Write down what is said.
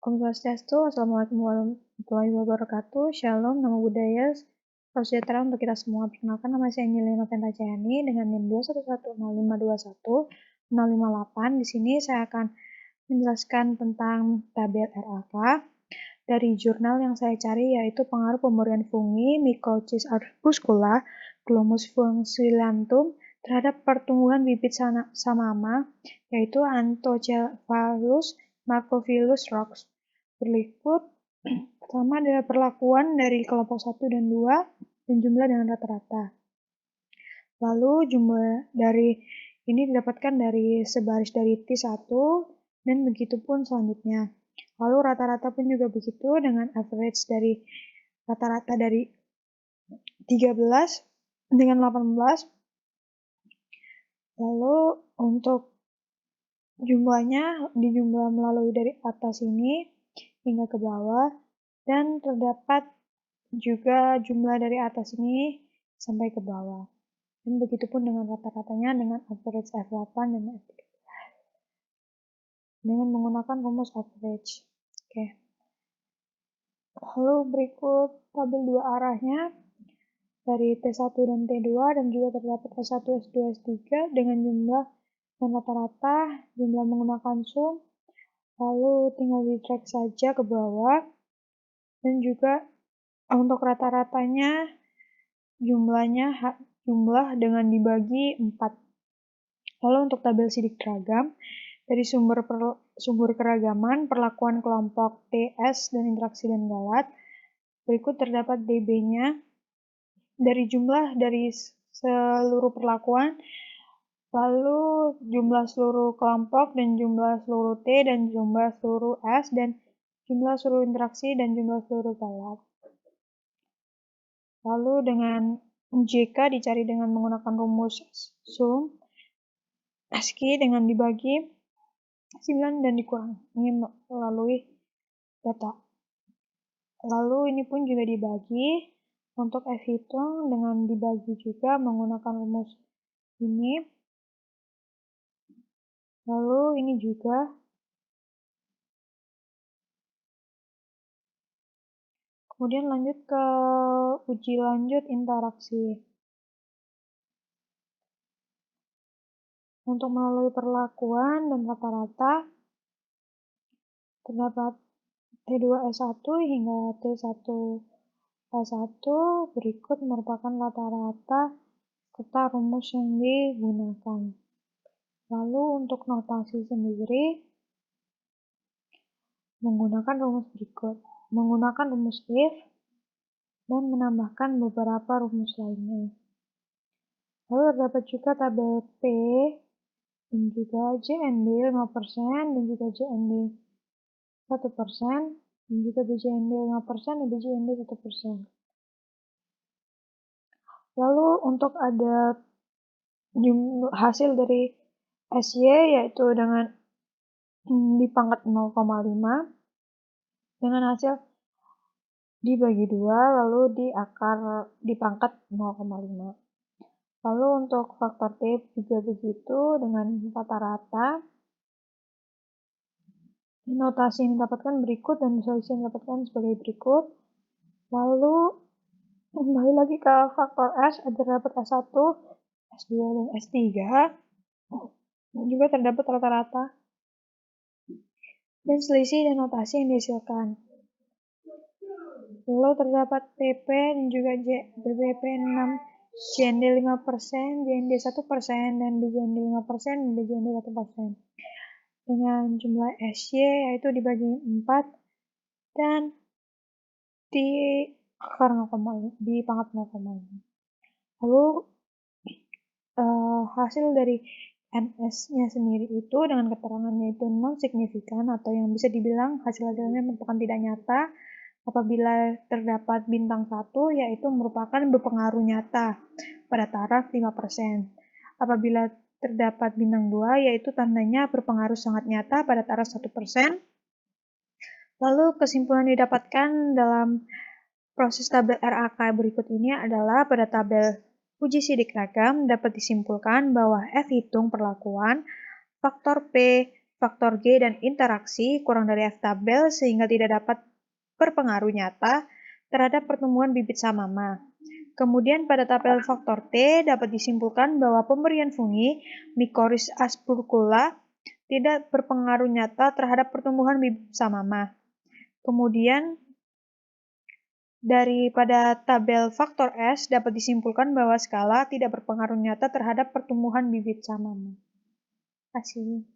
Om Swastiastu, Assalamualaikum warahmatullahi wabarakatuh, Shalom, Namo Buddhaya, salam sejahtera untuk kita semua. Perkenalkan, nama saya Angelina Noventa Jayani dengan NIM 2110521-058. Di sini saya akan menjelaskan tentang tabel RAK dari jurnal yang saya cari, yaitu pengaruh pemberian fungi Mycosis arbuscula, Glomus fusilantum terhadap pertumbuhan bibit samama, yaitu Anthocephalus macrophyllus Roxb. Berikut pertama adalah perlakuan dari kelompok 1 dan 2 dan jumlah dengan rata-rata. Lalu jumlah dari ini didapatkan dari sebaris dari T1 dan begitu pun selanjutnya. Lalu rata-rata pun juga begitu dengan average dari rata-rata dari 13 dengan 18. Lalu untuk jumlahnya dijumlah melalui dari atas ini hingga ke bawah, dan terdapat juga jumlah dari atas ini sampai ke bawah. Dan begitu pun dengan rata-ratanya dengan average F8 dan F13 dengan menggunakan rumus average. Oke. Lalu berikut tabel dua arahnya dari T1 dan T2 dan juga terdapat S1, S2, S3 dengan jumlah dan rata-rata, jumlah menggunakan sum, lalu tinggal di drag saja ke bawah, dan juga untuk rata-ratanya jumlah dengan dibagi 4. Lalu untuk tabel sidik teragam dari sumber keragaman, perlakuan kelompok TS dan interaksi dan galat, berikut terdapat DB-nya dari jumlah dari seluruh perlakuan, lalu jumlah seluruh kelompok dan jumlah seluruh T dan jumlah seluruh S dan jumlah seluruh interaksi dan jumlah seluruh galat. Lalu dengan JK dicari dengan menggunakan rumus sum, ASCII dengan dibagi 9 dan dikurangi melalui data. Lalu ini pun juga dibagi untuk F hitung dengan dibagi juga menggunakan rumus ini. Lalu ini juga. Kemudian lanjut ke uji lanjut interaksi. Untuk melalui perlakuan dan rata-rata, terdapat T2S1 hingga T1S1 berikut merupakan rata-rata serta rumus yang digunakan. Lalu untuk notasi sendiri, menggunakan rumus berikut. Menggunakan rumus if dan menambahkan beberapa rumus lainnya. Lalu terdapat juga tabel P dan juga JND 5% dan juga JND 1% dan juga BJND 5% dan BJND 1%. Lalu untuk ada hasil dari SY yaitu dengan di pangkat 0,5 dengan hasil dibagi 2 lalu di akar di pangkat 0,5. Lalu untuk faktor T juga begitu dengan rata-rata. Notasi yang didapatkan berikut dan solusi yang didapatkan sebagai berikut. Lalu kembali lagi ke faktor S, terdapat S1, S2, dan S3. Dan juga terdapat rata-rata dan selisih dan notasi yang dihasilkan. Lalu terdapat PP dan juga BPP 6, JND 5%, JND 1%, dan BJND 5%, dan BJND 1%. Dengan jumlah SY yaitu dibagi 4 dan di akar 0,5, di pangkat 0,5. Lalu hasil dari NS-nya sendiri itu dengan keterangannya itu non-signifikan atau yang bisa dibilang hasil-hasilnya merupakan tidak nyata apabila terdapat bintang 1 yaitu merupakan berpengaruh nyata pada taraf 5%. Apabila terdapat bintang 2 yaitu tandanya berpengaruh sangat nyata pada taraf 1%. Lalu kesimpulan didapatkan dalam proses tabel RAK berikut ini adalah pada tabel uji sidik ragam dapat disimpulkan bahwa F hitung perlakuan, faktor P, faktor G dan interaksi kurang dari F tabel sehingga tidak dapat berpengaruh nyata terhadap pertumbuhan bibit samama. Kemudian pada tabel faktor T dapat disimpulkan bahwa pemberian fungi Mycorrhiza aspergilla tidak berpengaruh nyata terhadap pertumbuhan bibit samama. Kemudian daripada tabel faktor S dapat disimpulkan bahwa skala tidak berpengaruh nyata terhadap pertumbuhan bibit samama. Terima kasih.